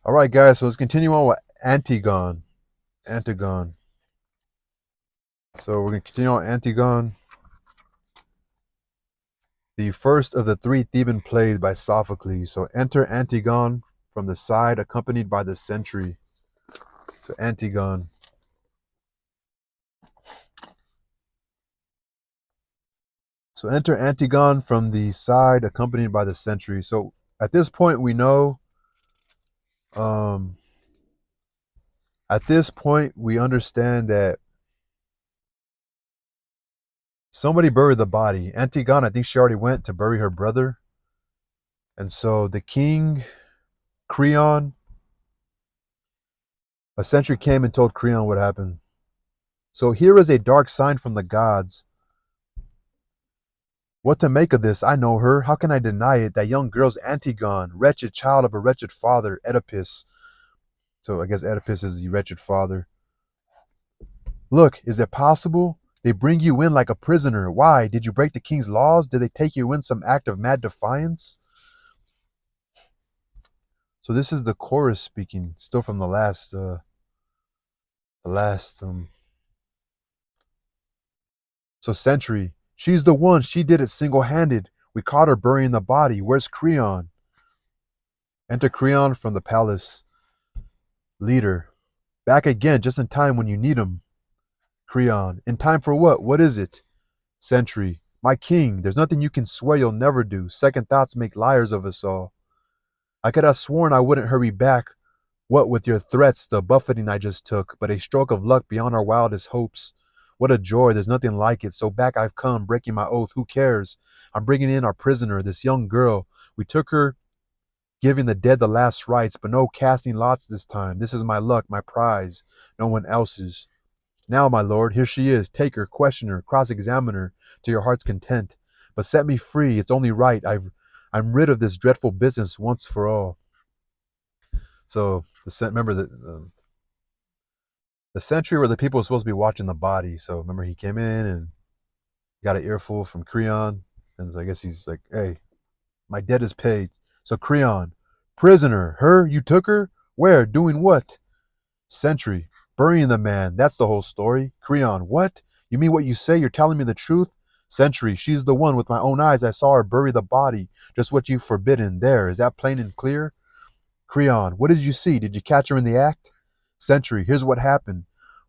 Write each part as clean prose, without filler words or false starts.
All right, guys, so let's continue on with Antigone. Antigone. So we're going to continue on Antigone, the first of the three Theban plays by Sophocles. So enter Antigone from the side, accompanied by the sentry. So Antigone. So enter Antigone from the side, accompanied by the sentry. So at this point, we know. Um, at this point, we understand that somebody buried the body. Antigone, I think she already went to bury her brother. And so the king, Creon, a sentry came and told Creon what happened. So here is a dark sign from the gods. What to make of this? I know her. How can I deny it? That young girl's Antigone, wretched child of a wretched father, Oedipus. So I guess Oedipus is the wretched father. Look, is it possible? They bring you in like a prisoner. Why? Did you break the king's laws? Did they take you in some act of mad defiance? So this is the chorus speaking, still from the last, So Sentry, she's the one. She did it single-handed. We caught her burying the body. Where's Creon? Enter Creon from the palace. Leader, back again, just in time when you need him. Creon, in time for what? What is it? Sentry, my king, there's nothing you can swear you'll never do. Second thoughts make liars of us all. I could have sworn I wouldn't hurry back. What with your threats, the buffeting I just took, but a stroke of luck beyond our wildest hopes. What a joy, there's nothing like it. So back I've come, breaking my oath. Who cares? I'm bringing in our prisoner, this young girl. We took her, giving the dead the last rites, but no casting lots this time. This is my luck, my prize, no one else's. Now, my lord, here she is. Take her, question her, cross-examine her to your heart's content. But set me free. It's only right. I'm rid of this dreadful business once for all. So remember the sentry where the people were supposed to be watching the body. So remember he came in and got an earful from Creon, and so I guess he's like, "Hey, my debt is paid." So Creon, prisoner, her, you took her? Where? Doing what? Sentry, burying the man. That's the whole story. Creon, what? You mean what you say? You're telling me the truth? Sentry, she's the one. With my own eyes, I saw her bury the body. Just what you've forbidden. There, is that plain and clear? Creon, what did you see? Did you catch her in the act? Sentry, here's what happened.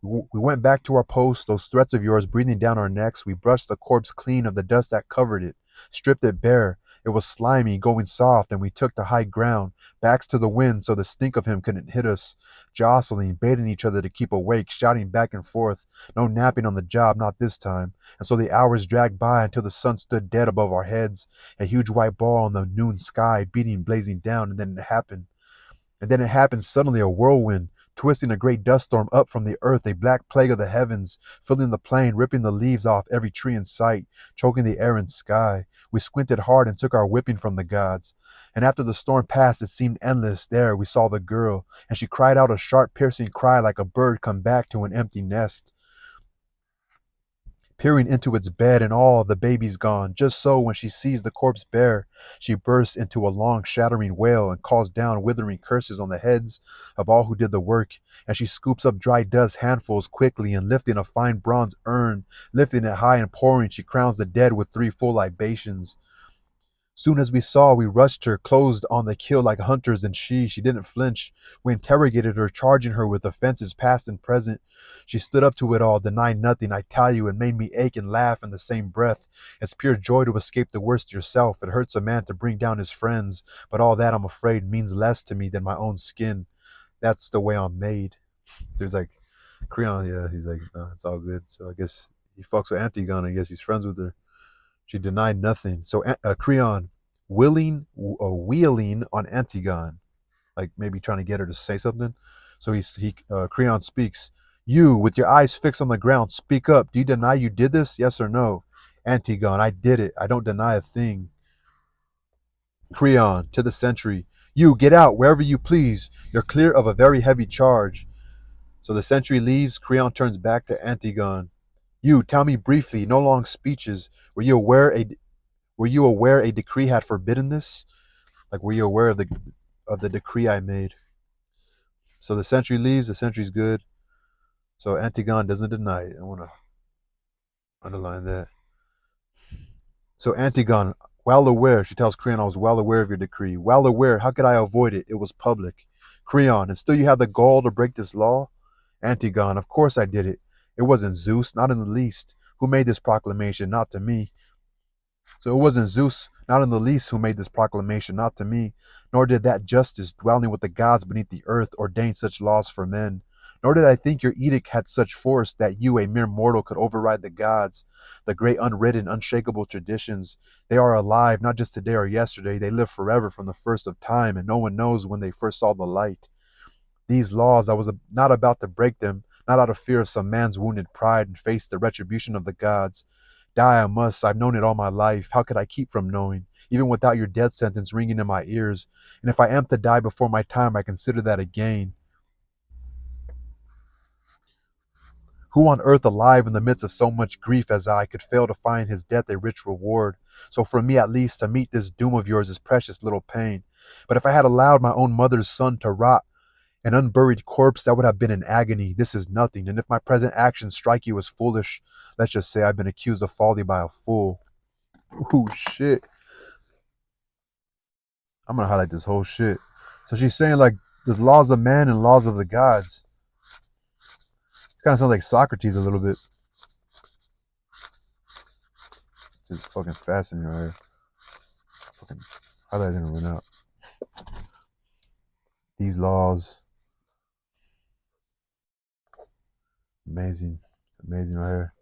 We went back to our post, those threats of yours breathing down our necks. We brushed the corpse clean of the dust that covered it, stripped it bare. It was slimy, going soft, and we took to high ground, backs to the wind so the stink of him couldn't hit us, jostling, baiting each other to keep awake, shouting back and forth. No napping on the job, not this time. And so the hours dragged by until the sun stood dead above our heads, a huge white ball in the noon sky, beating, blazing down, and then it happened. And then it happened suddenly, a whirlwind, twisting a great dust storm up from the earth, a black plague of the heavens, filling the plain, ripping the leaves off every tree in sight, choking the air and sky. We squinted hard and took our whipping from the gods. And after the storm passed, it seemed endless. There we saw the girl, and she cried out a sharp, piercing cry like a bird come back to an empty nest, peering into its bed, and all the baby's gone. Just so, when she sees the corpse bare, she bursts into a long, shattering wail and calls down withering curses on the heads of all who did the work. And she scoops up dry dust handfuls quickly, and lifting a fine bronze urn, lifting it high and pouring, she crowns the dead with 3 full libations. Soon as we saw, we rushed her, closed on the kill like hunters, and she didn't flinch. We interrogated her, charging her with offenses past and present. She stood up to it all, denied nothing, I tell you, and made me ache and laugh in the same breath. It's pure joy to escape the worst yourself. It hurts a man to bring down his friends, but all that, I'm afraid, means less to me than my own skin. That's the way I'm made. There's like, Creon, yeah, he's like, no, it's all good. So I guess he fucks with Antigone. I guess he's friends with her. She denied nothing. So Creon, wheeling on Antigone, like maybe trying to get her to say something. So Creon speaks. You, with your eyes fixed on the ground, speak up. Do you deny you did this? Yes or no? Antigone, I did it. I don't deny a thing. Creon, to the sentry. You, get out wherever you please. You're clear of a very heavy charge. So the sentry leaves. Creon turns back to Antigone. You, tell me briefly, no long speeches. Were you aware a decree had forbidden this? Like, were you aware of the decree I made? So the sentry leaves, the sentry's good. So Antigone doesn't deny it. I want to underline that. So Antigone, well aware, she tells Creon, I was well aware of your decree. Well aware, how could I avoid it? It was public. Creon, and still you have the gall to break this law? Antigone, of course I did it. It wasn't Zeus, not in the least. Who made this proclamation? Not to me. So it wasn't Zeus, not in the least, who made this proclamation, not to me, nor did that justice dwelling with the gods beneath the earth ordain such laws for men. Nor did I think your edict had such force that you, a mere mortal, could override the gods, the great unwritten, unshakable traditions. They are alive, not just today or yesterday. They live forever from the first of time, and no one knows when they first saw the light. These laws, I was not about to break them, not out of fear of some man's wounded pride and face the retribution of the gods. Die I must. I've known it all my life. How could I keep from knowing, even without your death sentence ringing in my ears? And if I am to die before my time, I consider that a gain. Who on earth alive in the midst of so much grief as I could fail to find his death a rich reward? So for me at least to meet this doom of yours is precious little pain. But if I had allowed my own mother's son to rot, an unburied corpse, that would have been an agony. This is nothing. And if my present actions strike you as foolish, let's just say I've been accused of folly by a fool. Ooh, shit. I'm gonna highlight this whole shit. So she's saying like there's laws of man and laws of the gods. It kind of sounds like Socrates a little bit. It's just fucking fascinating right here. Fucking highlight didn't run out. These laws, amazing. It's amazing right here.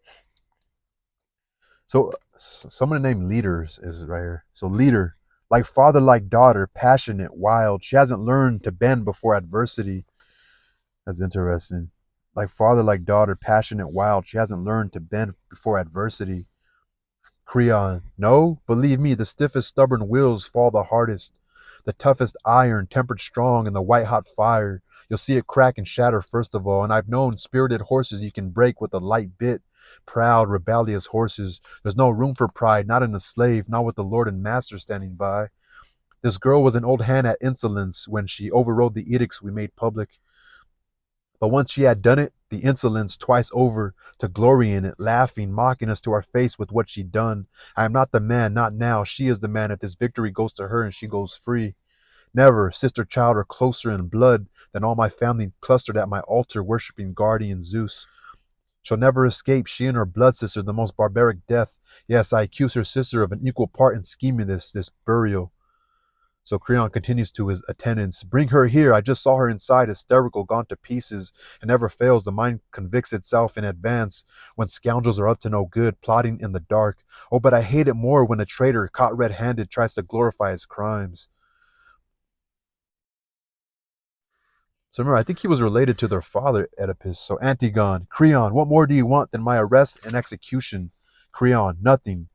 So someone named Leaders is right here. So leader, like father, like daughter, passionate, wild. She hasn't learned to bend before adversity. That's interesting. Like father, like daughter, passionate, wild. She hasn't learned to bend before adversity. Creon, no, believe me, the stiffest stubborn wills fall the hardest. The toughest iron, tempered strong in the white hot fire. You'll see it crack and shatter first of all. And I've known spirited horses you can break with a light bit. Proud, rebellious horses. There's no room for pride, not in the slave, not with the lord and master standing by. This girl was an old hand at insolence when she overrode the edicts we made public. But once she had done it, the insolence twice over, to glory in it, laughing, mocking us to our face with what she'd done. I am not the man, not now. She is the man if this victory goes to her and she goes free. Never, sister child, are closer in blood than all my family clustered at my altar, worshipping guardian Zeus. She'll never escape, she and her blood sister, the most barbaric death. Yes, I accuse her sister of an equal part in scheming this burial. So Creon continues to his attendants. Bring her here. I just saw her inside, hysterical, gone to pieces. It never fails. The mind convicts itself in advance when scoundrels are up to no good, plotting in the dark. Oh, but I hate it more when a traitor, caught red-handed, tries to glorify his crimes. So remember, I think he was related to their father, Oedipus. So Antigone, Creon, what more do you want than my arrest and execution? Creon, nothing.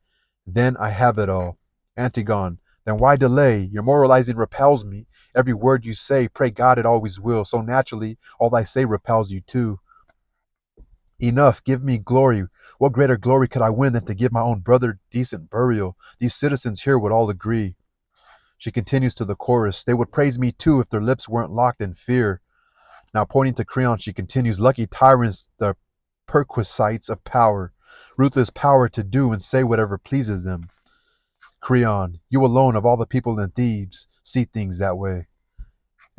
Then I have it all. Antigone, then why delay? Your moralizing repels me. Every word you say, pray God it always will. So naturally, all I say repels you too. Enough, give me glory. What greater glory could I win than to give my own brother decent burial? These citizens here would all agree. She continues to the chorus. They would praise me too if their lips weren't locked in fear. Now pointing to Creon, she continues, lucky tyrants, the perquisites of power, ruthless power to do and say whatever pleases them. Creon, you alone of all the people in Thebes see things that way.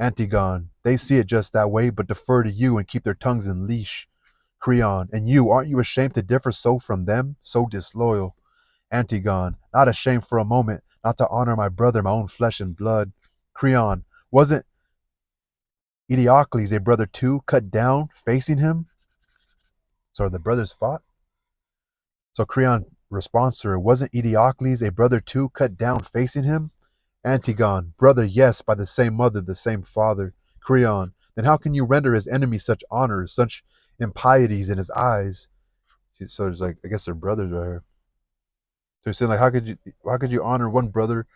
Antigone, they see it just that way, but defer to you and keep their tongues in leash. Creon, and you, aren't you ashamed to differ so from them, so disloyal? Antigone, not ashamed for a moment, not to honor my brother, my own flesh and blood. Creon, wasn't Eteocles a brother too, cut down, facing him? So the brothers fought? So Creon responds to her, wasn't Eteocles a brother too, cut down, facing him? Antigone, brother, yes, by the same mother, the same father. Creon, then how can you render his enemies such honors, such impieties in his eyes? So it's like, I guess they're brothers right here. So he's saying like, how could you honor one brother?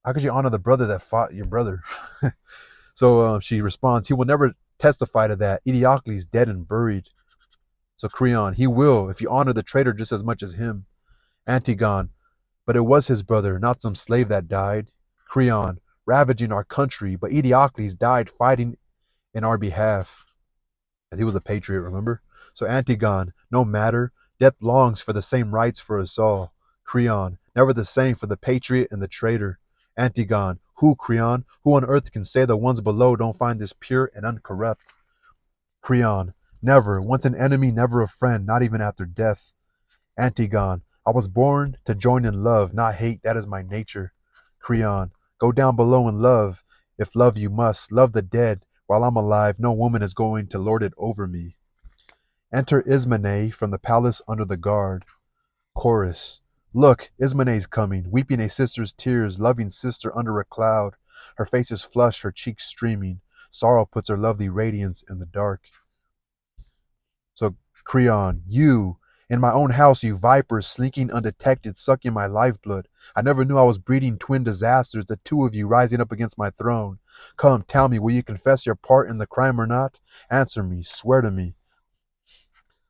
How could you honor the brother that fought your brother? So she responds, he will never testify to that. Eteocles dead and buried. So Creon, he will, if you honor the traitor just as much as him. Antigone, but it was his brother, not some slave that died. Creon, ravaging our country, but Eteocles died fighting in our behalf, as he was a patriot, remember? So Antigone, no matter, death longs for the same rights for us all. Creon, never the same for the patriot and the traitor. Antigone, who, Creon, who on earth can say the ones below don't find this pure and uncorrupt? Creon, never, once an enemy, never a friend, not even after death. Antigone, I was born to join in love, not hate, that is my nature. Creon, go down below and love, if love you must, love the dead. While I'm alive, no woman is going to lord it over me. Enter Ismene from the palace under the guard. Chorus, look, Ismene's coming, weeping a sister's tears, loving sister under a cloud. Her face is flushed, her cheeks streaming. Sorrow puts her lovely radiance in the dark. So, Creon, you, in my own house, you vipers, slinking undetected, sucking my lifeblood. I never knew I was breeding twin disasters, the two of you rising up against my throne. Come, tell me, will you confess your part in the crime or not? Answer me, swear to me.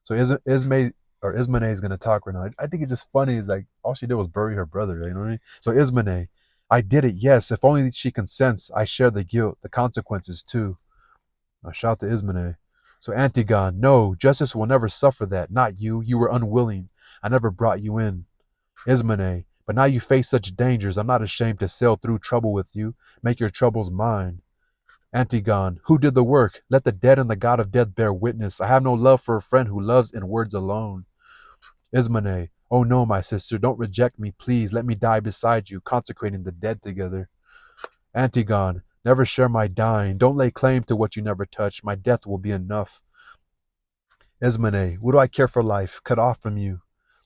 So Ismene is gonna talk right now. I think it's just funny. Is like all she did was bury her brother. You know what I mean? So Ismene, I did it. Yes, if only she consents, I share the guilt, the consequences too. Now shout to Ismene. So Antigone, no, justice will never suffer that. Not you. You were unwilling. I never brought you in. Ismene, but now you face such dangers. I'm not ashamed to sail through trouble with you. Make your troubles mine. Antigone, who did the work? Let the dead and the god of death bear witness. I have no love for a friend who loves in words alone. Ismene, oh no, my sister, don't reject me, please. Let me die beside you, consecrating the dead together. Antigone, never share my dying. Don't lay claim to what you never touched. My death will be enough. Ismene, what do I care for life? Cut off from you.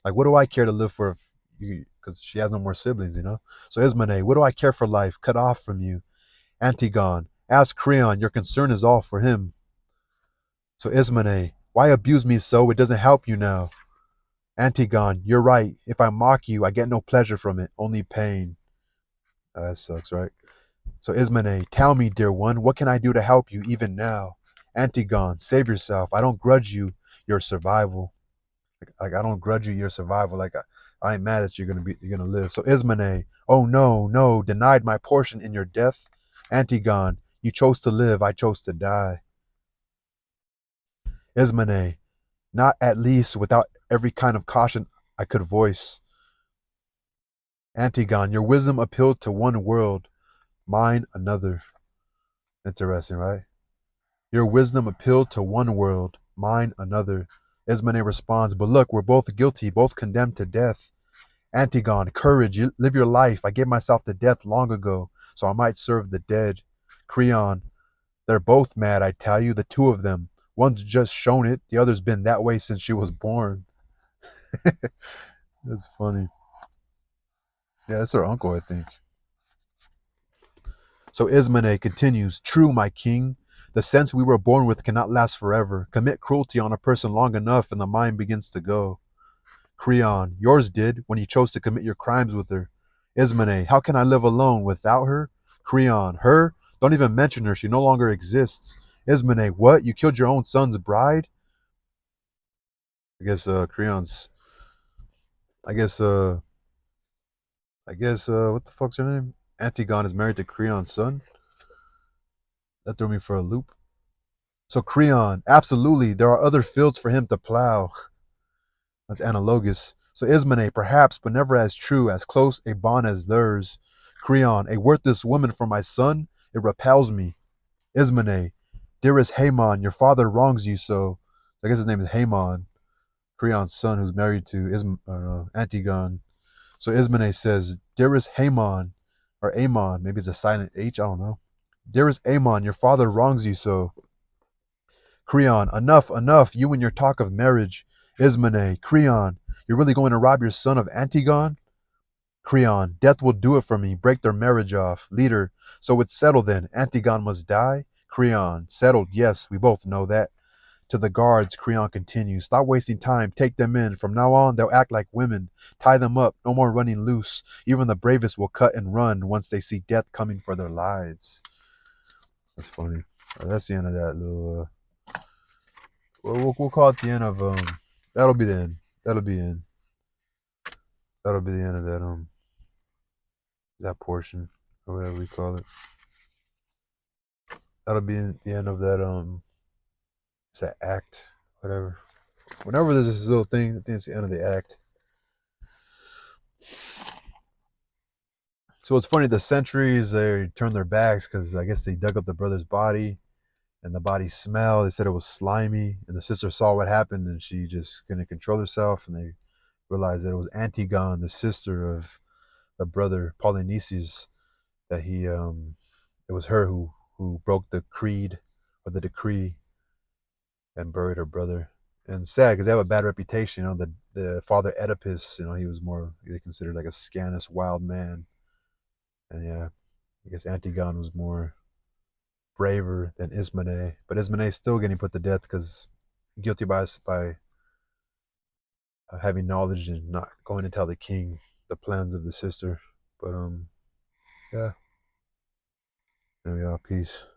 Like, what do I care to live for? Because she has no more siblings, you know? So Ismene, what do I care for life? Cut off from you. Antigone, ask Creon, your concern is all for him. So Ismene, why abuse me so? It doesn't help you now. Antigone, you're right. If I mock you, I get no pleasure from it, only pain. That sucks, right? So Ismene, tell me, dear one, what can I do to help you even now? Antigone, save yourself. I don't grudge you your survival. Like I don't grudge you your survival. I ain't mad that you're gonna live. So Ismene, oh no, no, denied my portion in your death. Antigone, you chose to live, I chose to die. Ismene, not at least without every kind of caution I could voice. Antigone, your wisdom appealed to one world, mine another. Interesting, right? Your wisdom appealed to one world, mine another. Ismene responds, but look, we're both guilty, both condemned to death. Antigone, courage, you live your life. I gave myself to death long ago, so I might serve the dead. Creon, they're both mad, I tell you, the two of them. One's just shown it, the other's been that way since she was born. That's funny. Yeah, that's her uncle, I think. So Ismene continues, true, my king. The sense we were born with cannot last forever. Commit cruelty on a person long enough and the mind begins to go. Creon, yours did when you chose to commit your crimes with her. Ismene, how can I live alone without her? Creon, her? Don't even mention her. She no longer exists. Ismene, what? You killed your own son's bride? I guess Creon's I guess what the fuck's her name? Antigone is married to Creon's son. That threw me for a loop. So Creon, absolutely, there are other fields for him to plow. That's analogous. So Ismene, perhaps, but never as true, as close a bond as theirs. Creon, a worthless woman for my son, it repels me. Ismene, dearest Haemon, your father wrongs you so. I guess his name is Haemon, Creon's son, who's married to Antigone. So Ismene says, dearest Haemon, or Amon, maybe it's a silent H, I don't know. Dearest Amon, your father wrongs you so. Creon, enough, enough, you and your talk of marriage. Ismene, Creon, you're really going to rob your son of Antigone? Creon, death will do it for me, break their marriage off. Leader, so it's settled then, Antigone must die? Creon, settled, yes, we both know that. To the guards, Creon continues, stop wasting time, take them in. From now on, they'll act like women. Tie them up, no more running loose. Even the bravest will cut and run once they see death coming for their lives. That's funny. That's the end of that little we'll call it the end of that'll be the end. That'll be in. That'll be the end of that portion or whatever we call it. that'll be the end of that. It's that act, whatever. Whenever there's this little thing, I think it's the end of the act. So it's funny. The centuries they turned their backs because I guess they dug up the brother's body, and the body smelled. They said it was slimy, and the sister saw what happened, and she just couldn't control herself, and they realized that it was Antigone, the sister of the brother Polynices, that it was her who broke the creed or the decree and buried her brother. And sad because they have a bad reputation. The father Oedipus, he was more they considered like a scandalous wild man. And yeah, I guess Antigone was more braver than Ismene, but Ismene is still getting put to death because guilty by having knowledge and not going to tell the king the plans of the sister. But yeah, there we are. Peace.